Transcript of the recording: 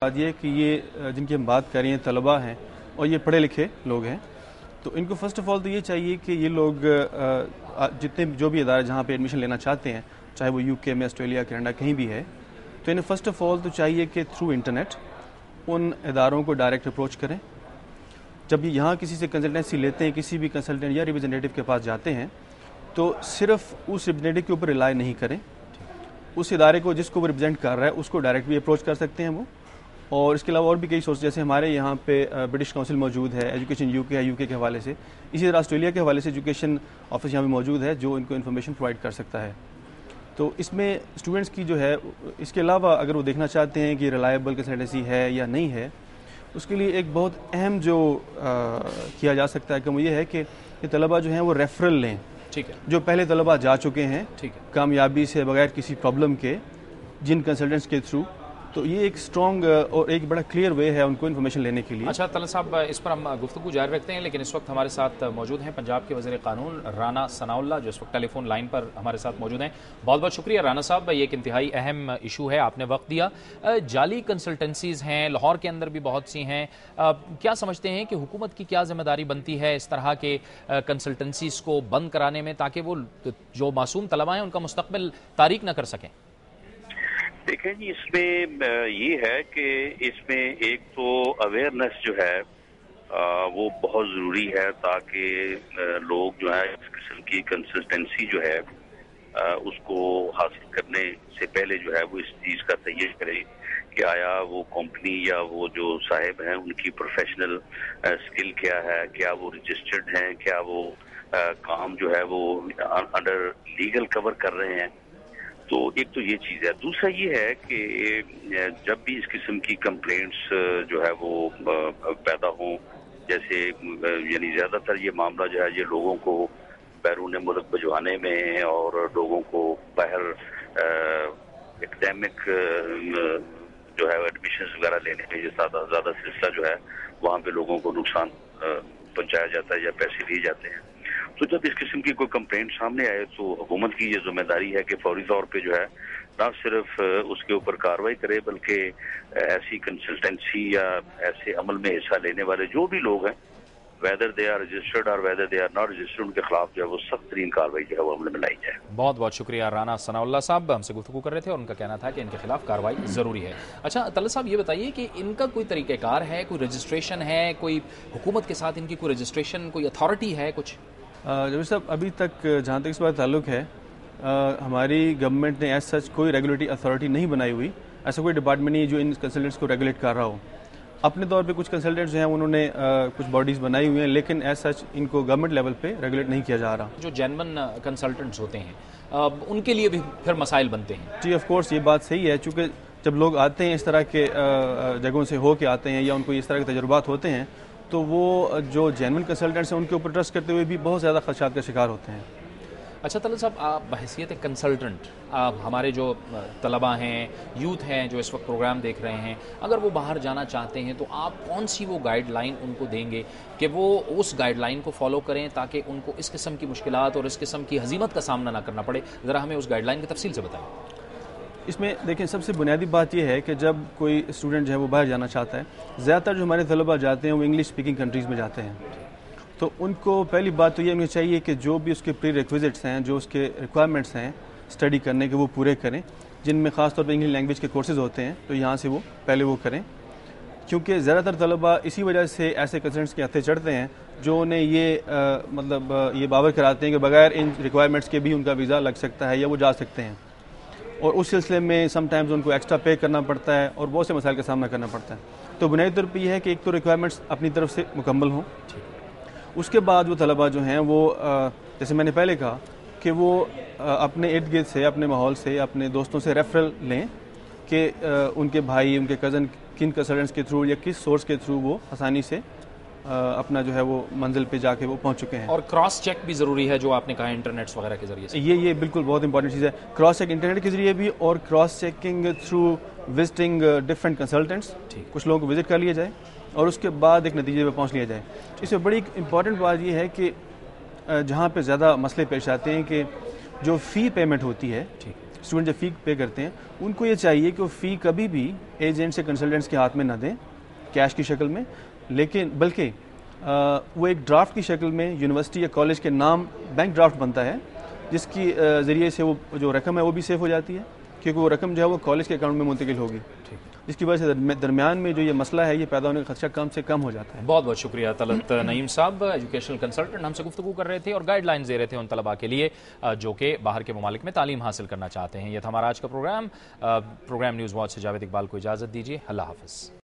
بات یہ ہے کہ یہ جن کی ہم بات کر رہے ہیں طلباء ہیں اور یہ پڑھے لکھے لوگ ہیں، تو ان کو فرسٹ آف آل تو یہ چاہیے کہ یہ لوگ جتنے جو بھی ادارے جہاں پہ ایڈمیشن لینا چاہتے ہیں، چاہے وہ UK میں، آسٹریلیا، کینیڈا کہیں بھی ہے، تو انہیں فرسٹ آف آل تو چاہیے کہ تھرو انٹرنیٹ ان اداروں کو ڈائریکٹ اپروچ کریں۔ جب یہ یہاں کسی سے کنسلٹنسی لیتے ہیں، کسی بھی کنسلٹنٹ یا ریپرزینٹیو کے پاس جاتے ہیں، تو صرف اس ریپرزینٹیو کے اوپر ریلائی نہیں کریں، اس ادارے کو جس کو وہ ریپرزینٹ کر رہا ہے اس کو ڈائریکٹ بھی اپروچ کر سکتے ہیں وہ، اور اس کے علاوہ اور بھی کئی سورس، جیسے ہمارے یہاں پہ برٹش کونسل موجود ہے ایجوکیشن UK ہے، UK کے حوالے سے، اسی طرح آسٹریلیا کے حوالے سے ایجوکیشن آفس یہاں پہ موجود ہے جو ان کو انفارمیشن پرووائڈ کر سکتا ہے۔ تو اس میں اسٹوڈنٹس کی جو ہے، اس کے علاوہ اگر وہ دیکھنا چاہتے ہیں کہ ریلائبل کنسلٹنسی ہے یا نہیں ہے، اس کے لیے ایک بہت اہم جو کیا جا سکتا ہے کہ وہ یہ ہے کہ یہ طلباء جو ہیں وہ ریفرل لیں، ٹھیک ہے، جو پہلے طلباء جا چکے ہیں ٹھیک ہے، کامیابی سے بغیر کسی پرابلم کے جن کنسلٹنٹس کے تھرو، تو یہ ایک اسٹرانگ اور ایک بڑا کلیئر وے ہے ان کو انفارمیشن لینے کے لیے۔ اچھا طلعت صاحب، اس پر ہم گفتگو جاری رکھتے ہیں، لیکن اس وقت ہمارے ساتھ موجود ہیں پنجاب کے وزیر قانون رانا ثناءاللہ، جو اس وقت ٹیلی فون لائن پر ہمارے ساتھ موجود ہیں۔ بہت بہت شکریہ رانا صاحب، یہ ایک انتہائی اہم ایشو ہے، آپ نے وقت دیا۔ جعلی کنسلٹنسیز ہیں، لاہور کے اندر بھی بہت سی ہیں، کیا سمجھتے ہیں کہ حکومت کی کیا ذمہ داری بنتی ہے اس طرح کے کنسلٹنسیز کو بند کرانے میں، تاکہ وہ جو معصوم طلباء ہیں ان کا مستقبل تاریک نہ کر سکیں؟ دیکھیں جی، اس میں یہ ہے کہ اس میں ایک تو اویئرنیس جو ہے وہ بہت ضروری ہے، تاکہ لوگ جو ہے اس قسم کی کنسسٹنسی جو ہے اس کو حاصل کرنے سے پہلے جو ہے وہ اس چیز کا تیار کرے کہ آیا وہ کمپنی یا وہ جو صاحب ہیں ان کی پروفیشنل اسکل کیا ہے، کیا وہ رجسٹرڈ ہیں، کیا وہ کام جو ہے وہ انڈر لیگل کور کر رہے ہیں۔ تو ایک تو یہ چیز ہے۔ دوسرا یہ ہے کہ جب بھی اس قسم کی کمپلینٹس جو ہے وہ پیدا ہوں، جیسے یعنی زیادہ تر یہ معاملہ جو ہے یہ لوگوں کو بیرون ملک بھجوانے میں اور لوگوں کو باہر ایکڈیمک جو ہے ایڈمیشنز وغیرہ لینے میں یہ زیادہ سلسلہ جو ہے وہاں پہ لوگوں کو نقصان پہنچایا جاتا ہے یا پیسے لیے جاتے ہیں۔ تو جب اس قسم کی کوئی کمپلینٹ سامنے آئے تو حکومت کی یہ ذمہ داری ہے کہ فوری طور پہ جو ہے نہ صرف اس کے اوپر کارروائی کرے، بلکہ ایسی کنسلٹنسی یا ایسے عمل میں حصہ لینے والے جو بھی لوگ ہیں، ویدر دے آر رجسٹرڈ اور whether they are not registered, ان کے خلاف جو ہے وہ سخت ترین کارروائی جو ہے وہ عمل میں لائی جائے۔ بہت بہت شکریہ رانا ثناءاللہ صاحب، ہم سے گفتگو کر رہے تھے اور ان کا کہنا تھا کہ ان کے خلاف کارروائی ضروری ہے۔ اچھا طلعت صاحب، یہ بتائیے کہ ان کا کوئی طریقہ کار ہے، کوئی رجسٹریشن ہے، کوئی حکومت کے ساتھ ان کی کوئی رجسٹریشن، کوئی اتھارٹی ہے کچھ؟ جب صاحب ابھی تک جہاں تک اس بات تعلق ہے، ہماری گورنمنٹ نے ایز سچ کوئی ریگولیٹری اتھارٹی نہیں بنائی ہوئی، ایسا کوئی ڈپارٹمنٹ نہیں جو ان کنسلٹنٹس کو ریگولیٹ کر رہا ہو۔ اپنے طور پہ کچھ کنسلٹنٹس جو ہیں انہوں نے کچھ باڈیز بنائی ہوئی ہیں، لیکن ایز سچ ان کو گورنمنٹ لیول پہ ریگولیٹ نہیں کیا جا رہا۔ جو جینون کنسلٹنٹس ہوتے ہیں ان کے لیے بھی پھر مسائل بنتے ہیں؟ جی آف کورس، یہ بات صحیح ہے، چونکہ جب لوگ آتے ہیں اس طرح کے جگہوں سے ہو کے آتے ہیں یا ان کو اس طرح کے تجربات ہوتے ہیں، تو وہ جو جینون کنسلٹنٹس ہیں ان کے اوپر ٹرسٹ کرتے ہوئے بھی بہت زیادہ خدشات کا شکار ہوتے ہیں۔ اچھا طلعت صاحب، آپ بحیثیت کنسلٹنٹ، آپ ہمارے جو طلباء ہیں، یوتھ ہیں جو اس وقت پروگرام دیکھ رہے ہیں، اگر وہ باہر جانا چاہتے ہیں تو آپ کون سی وہ گائیڈ لائن ان کو دیں گے کہ وہ اس گائیڈ لائن کو فالو کریں تاکہ ان کو اس قسم کی مشکلات اور اس قسم کی ہزیمت کا سامنا نہ کرنا پڑے؟ ذرا ہمیں اس گائیڈ لائن کی تفصیل سے بتائیں۔ اس میں دیکھیں، سب سے بنیادی بات یہ ہے کہ جب کوئی اسٹوڈنٹ جو ہے وہ باہر جانا چاہتا ہے، زیادہ تر جو ہمارے طلباء جاتے ہیں وہ انگلش اسپیکنگ کنٹریز میں جاتے ہیں، تو ان کو پہلی بات تو یہ ہونی چاہیے کہ جو بھی اس کے پری ریکویزٹس ہیں، جو اس کے ریکوائرمنٹس ہیں اسٹڈی کرنے کے، وہ پورے کریں، جن میں خاص طور پہ انگلش لینگویج کے کورسز ہوتے ہیں، تو یہاں سے وہ پہلے وہ کریں، کیونکہ زیادہ تر طلباء اسی وجہ سے ایسے کنسلٹنٹس کے ہتھے چڑھتے ہیں جو انہیں یہ یہ باور کراتے ہیں کہ بغیر ان ریکوائرمنٹس کے بھی ان کا ویزا لگ سکتا ہے یا وہ جا سکتے ہیں، اور اس سلسلے میں سم ٹائمز ان کو ایکسٹرا پے کرنا پڑتا ہے اور بہت سے مسائل کا سامنا کرنا پڑتا ہے۔ تو بنیادی طور پہ یہ ہے کہ ایک تو ریکوائرمنٹس اپنی طرف سے مکمل ہوں، اس کے بعد وہ طلباء جو ہیں وہ جیسے میں نے پہلے کہا کہ وہ اپنے ارد گرد سے، اپنے ماحول سے، اپنے دوستوں سے ریفرل لیں کہ ان کے بھائی، ان کے کزن کن کنسلٹنٹس کے تھرو یا کس سورس کے تھرو وہ آسانی سے اپنا جو ہے وہ منزل پہ جا کے وہ پہنچ چکے ہیں۔ اور کراس چیک بھی ضروری ہے جو آپ نے کہا انٹرنیٹس وغیرہ کے ذریعے سے؟ یہ بالکل بہت امپورٹنٹ چیز ہے، کراس چیک انٹرنیٹ کے ذریعے بھی، اور cross checking through visiting different consultants, کچھ لوگوں کو وزٹ کر لیا جائے اور اس کے بعد ایک نتیجے پہ پہنچ لیا جائے۔ اس میں بڑی امپورٹنٹ بات یہ ہے کہ جہاں پہ زیادہ مسئلے پیش آتے ہیں کہ جو فی پیمنٹ ہوتی ہے اسٹوڈنٹ جب فی پے کرتے ہیں ان کو یہ چاہیے کہ وہ فی کبھی بھی ایجنٹس یا کنسلٹنٹس کے ہاتھ میں نہ دیں کیش کی شکل میں، لیکن بلکہ وہ ایک ڈرافٹ کی شکل میں یونیورسٹی یا کالج کے نام بینک ڈرافٹ بنتا ہے، جس کی ذریعے سے وہ جو رقم ہے وہ بھی سیف ہو جاتی ہے، کیونکہ وہ رقم جو ہے وہ کالج کے اکاؤنٹ میں منتقل ہوگی، جس کی وجہ سے درمیان میں جو یہ مسئلہ ہے یہ پیدا ہونے کا خدشہ کم سے کم ہو جاتا ہے۔ بہت بہت شکریہ طلعت نعیم صاحب، ایجوکیشنل کنسلٹنٹ، ہم سے گفتگو کر رہے تھے اور گائیڈ لائنز دے رہے تھے ان طلباء کے لیے جو کہ باہر کے ممالک میں تعلیم حاصل کرنا چاہتے ہیں۔ یہ تھا ہمارا آج کا پروگرام نیوز واچ سے جاوید اقبال کو اجازت دیجیے، اللہ حافظ۔